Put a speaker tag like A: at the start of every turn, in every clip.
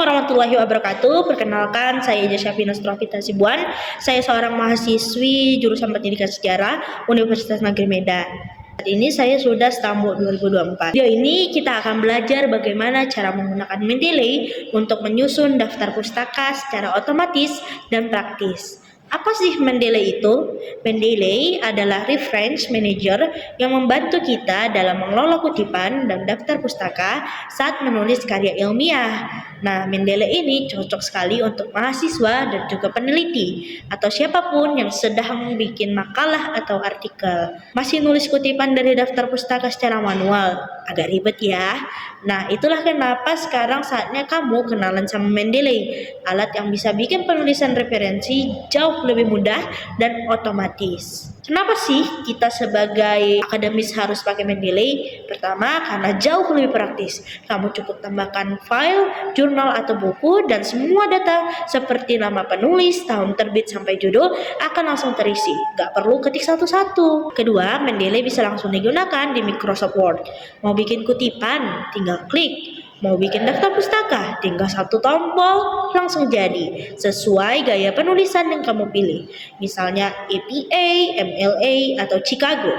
A: warahmatullahi wabarakatuh. Perkenalkan, saya Syafina Strofita Sibuan. Saya seorang mahasiswi jurusan Pendidikan Sejarah Universitas Negeri Medan. Saat ini saya sudah Stambul 2024. Video ini kita akan belajar bagaimana cara menggunakan Mendeley untuk menyusun daftar pustaka secara otomatis dan praktis. Apa sih Mendeley itu? Mendeley adalah reference manager yang membantu kita dalam mengelola kutipan dan daftar pustaka saat menulis karya ilmiah. Nah, Mendeley ini cocok sekali untuk mahasiswa dan juga peneliti atau siapapun yang sedang bikin makalah atau artikel. Masih nulis kutipan dari daftar pustaka secara manual? Agak ribet ya. Nah, itulah kenapa sekarang saatnya kamu kenalan sama Mendeley, alat yang bisa bikin penulisan referensi jauh lebih mudah dan otomatis. Kenapa sih kita sebagai akademis harus pakai Mendeley? Pertama, karena jauh lebih praktis. Kamu cukup tambahkan file, jurnal atau buku, dan semua data seperti nama penulis, tahun terbit sampai judul akan langsung terisi. Gak perlu ketik satu-satu. Kedua, Mendeley bisa langsung digunakan di Microsoft Word. Mau bikin kutipan, tinggal klik. Mau bikin daftar pustaka, tinggal satu tombol, langsung jadi. Sesuai gaya penulisan yang kamu pilih. Misalnya APA, MLA, atau Chicago.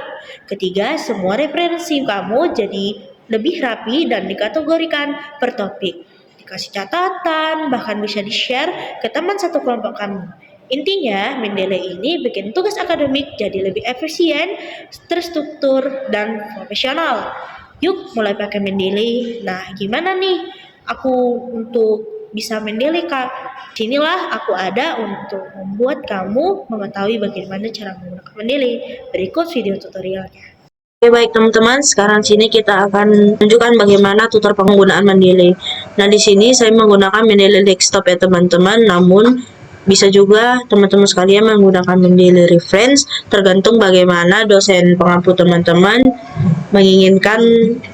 A: Ketiga, semua referensi kamu jadi lebih rapi dan dikategorikan per topik. Dikasih catatan, bahkan bisa di-share ke teman satu kelompok kamu. Intinya, Mendeley ini bikin tugas akademik jadi lebih efisien, terstruktur, dan profesional. Yuk mulai pakai Mendeley. Nah, gimana nih aku untuk bisa Mendeley, Kak? Sinilah aku ada untuk membuat kamu mengetahui bagaimana cara menggunakan Mendeley. Berikut video tutorialnya. Oke, baik teman-teman, sekarang sini kita akan tunjukkan bagaimana tutor penggunaan Mendeley. Nah, di sini saya menggunakan Mendeley desktop ya teman-teman, namun bisa juga teman-teman sekalian menggunakan Mendeley reference, tergantung bagaimana dosen pengampu teman-teman menginginkan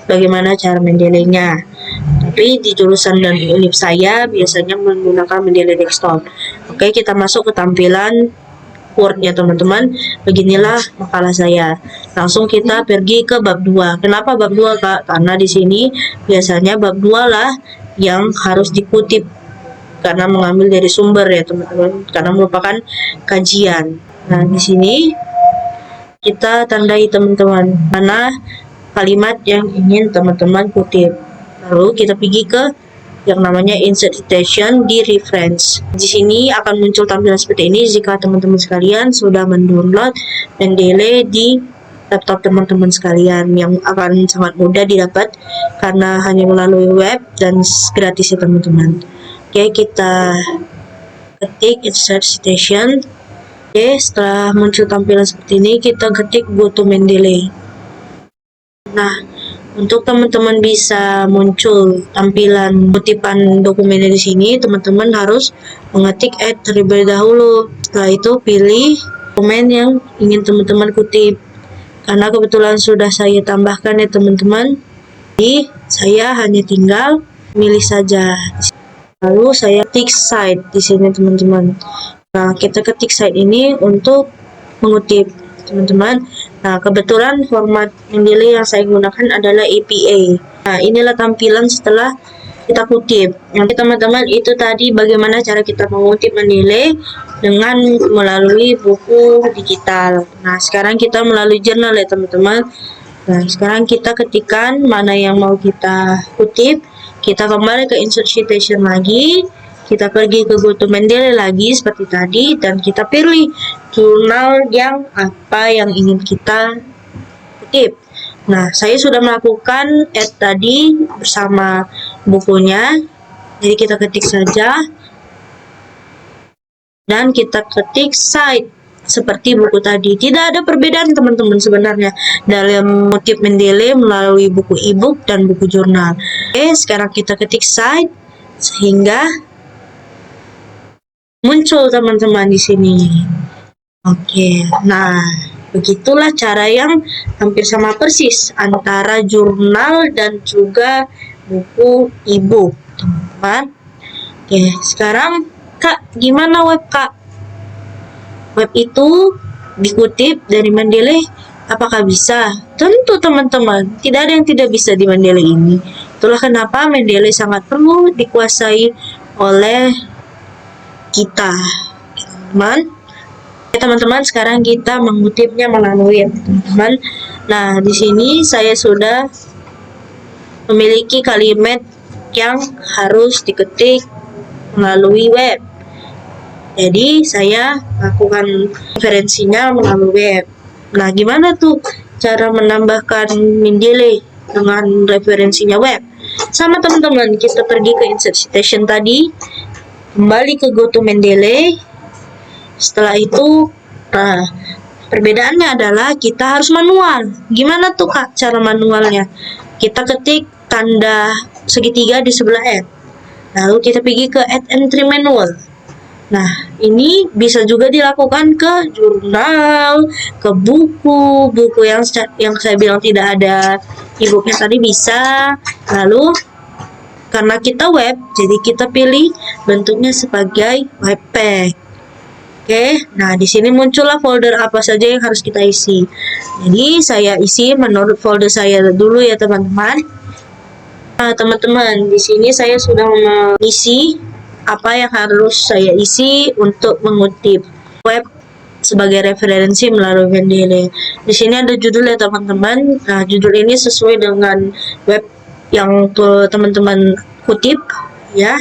A: bagaimana cara Mendeley-nya. Tapi di jurusan dan univ saya biasanya menggunakan Mendeley desktop. Oke, kita masuk ke tampilan Word-nya teman-teman. Beginilah makalah saya. Langsung kita pergi ke bab 2. Kenapa bab 2, Kak? Karena di sini biasanya bab 2 lah yang harus dikutip karena mengambil dari sumber ya teman-teman, karena merupakan kajian. Nah, di sini kita tandai teman-teman mana kalimat yang ingin teman-teman kutip. Lalu kita pergi ke yang namanya insert citation di reference. Di sini akan muncul tampilan seperti ini jika teman-teman sekalian sudah mendownload Mendeley di laptop teman-teman sekalian, yang akan sangat mudah didapat karena hanya melalui web dan gratis ya teman-teman. Oke, kita ketik insert citation. Oke, setelah muncul tampilan seperti ini, kita ketik go to Mendeley. Nah, untuk teman-teman bisa muncul tampilan kutipan dokumennya di sini, teman-teman harus mengetik add terlebih dahulu. Setelah itu pilih dokumen yang ingin teman-teman kutip. Karena kebetulan sudah saya tambahkan ya teman-teman, jadi saya hanya tinggal milih saja. Lalu saya ketik cite di sini teman-teman. Nah, kita ketik cite ini untuk mengutip teman-teman. Nah, kebetulan format Mendeley yang saya gunakan adalah APA. Nah, inilah tampilan setelah kita kutip. Nanti teman-teman, itu tadi bagaimana cara kita mengutip Mendeley dengan melalui buku digital. Nah, sekarang kita melalui jurnal ya teman-teman. Nah, sekarang kita ketikkan mana yang mau kita kutip. Kita kembali ke insert citation lagi, kita pergi ke go to Mendeley lagi seperti tadi, dan kita pilih jurnal yang apa yang ingin kita kutip. Nah, saya sudah melakukan add tadi bersama bukunya, jadi kita ketik saja dan kita ketik cite seperti buku tadi. Tidak ada perbedaan teman-teman sebenarnya dalam mengutip Mendeley melalui buku e-book dan buku jurnal. Oke, sekarang kita ketik cite sehingga muncul teman-teman di sini. Oke, nah begitulah cara yang hampir sama persis antara jurnal dan juga buku e-book, teman-teman. Oke, sekarang Kak, gimana web, Kak? Web itu dikutip dari Mendeley, apakah bisa? Tentu teman-teman, tidak ada yang tidak bisa di Mendeley ini. Itulah kenapa Mendeley sangat perlu dikuasai oleh kita, teman. Teman-teman, sekarang kita mengutipnya melalui teman-teman. Nah, di sini saya sudah memiliki kalimat yang harus diketik melalui web. Jadi saya lakukan referensinya melalui web. Nah, gimana tuh cara menambahkan Mendeley dengan referensinya web? Sama teman-teman, kita pergi ke insert citation tadi, kembali ke go to Mendeley. Setelah itu, nah, perbedaannya adalah kita harus manual. Gimana tuh Kak cara manualnya? Kita ketik tanda segitiga di sebelah add. Lalu kita pergi ke add entry manual. Nah, ini bisa juga dilakukan ke jurnal, ke buku yang saya bilang tidak ada e-booknya tadi bisa. Lalu karena kita web, jadi kita pilih bentuknya sebagai webpack. Oke, nah di sini muncullah folder apa saja yang harus kita isi. Jadi saya isi menurut folder saya dulu ya teman-teman. Nah teman-teman, di sini saya sudah mengisi apa yang harus saya isi untuk mengutip web sebagai referensi melalui Mendeley. Di sini ada judul ya teman-teman. Nah judul ini sesuai dengan web yang teman-teman kutip ya.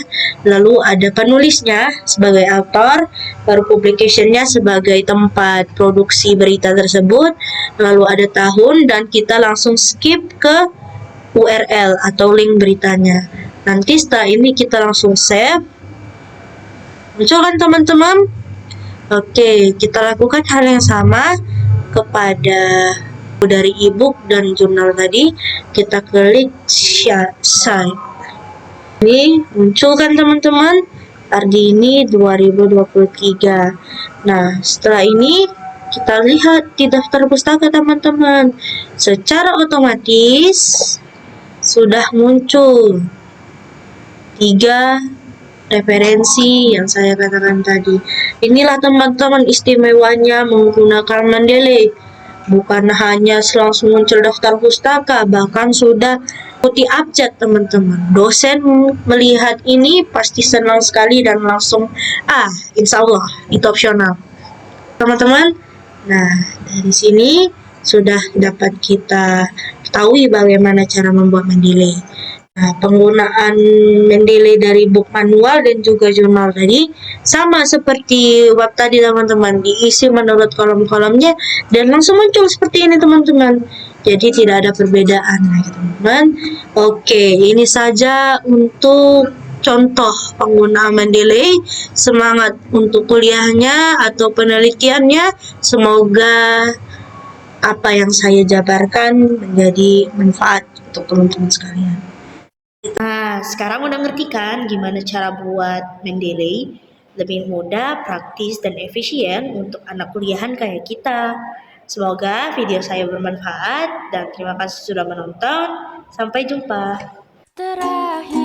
A: Lalu ada penulisnya sebagai author, baru publicationnya sebagai tempat produksi berita tersebut, lalu ada tahun, dan kita langsung skip ke URL atau link beritanya. Nanti setelah ini kita langsung save. Muncul kan teman-teman? Oke, kita lakukan hal yang sama kepada dari ebook dan jurnal tadi. Kita klik site. Ini muncul kan teman-teman, Ardini 2023. Nah, setelah ini kita lihat di daftar pustaka teman-teman. Secara otomatis sudah muncul 3 referensi yang saya katakan tadi. Inilah teman-teman istimewanya menggunakan Mendeley. Bukan hanya langsung muncul daftar pustaka, bahkan sudah ikuti abjad teman-teman. Dosen melihat ini pasti senang sekali dan langsung insya Allah itu opsional teman-teman. Nah dari sini sudah dapat kita ketahui bagaimana cara membuat Mendeley. Nah, penggunaan Mendeley dari book manual dan juga jurnal tadi sama seperti web tadi teman-teman, diisi menurut kolom-kolomnya dan langsung muncul seperti ini teman-teman. Jadi tidak ada perbedaan teman-teman. Oke, ini saja untuk contoh penggunaan Mendeley. Semangat untuk kuliahnya atau penelitiannya. Semoga apa yang saya jabarkan menjadi manfaat untuk teman-teman sekalian. Nah, sekarang udah ngerti kan gimana cara buat Mendeley? Lebih mudah, praktis, dan efisien untuk anak kuliahan kayak kita. Semoga video saya bermanfaat dan terima kasih sudah menonton. Sampai jumpa. Terakhir.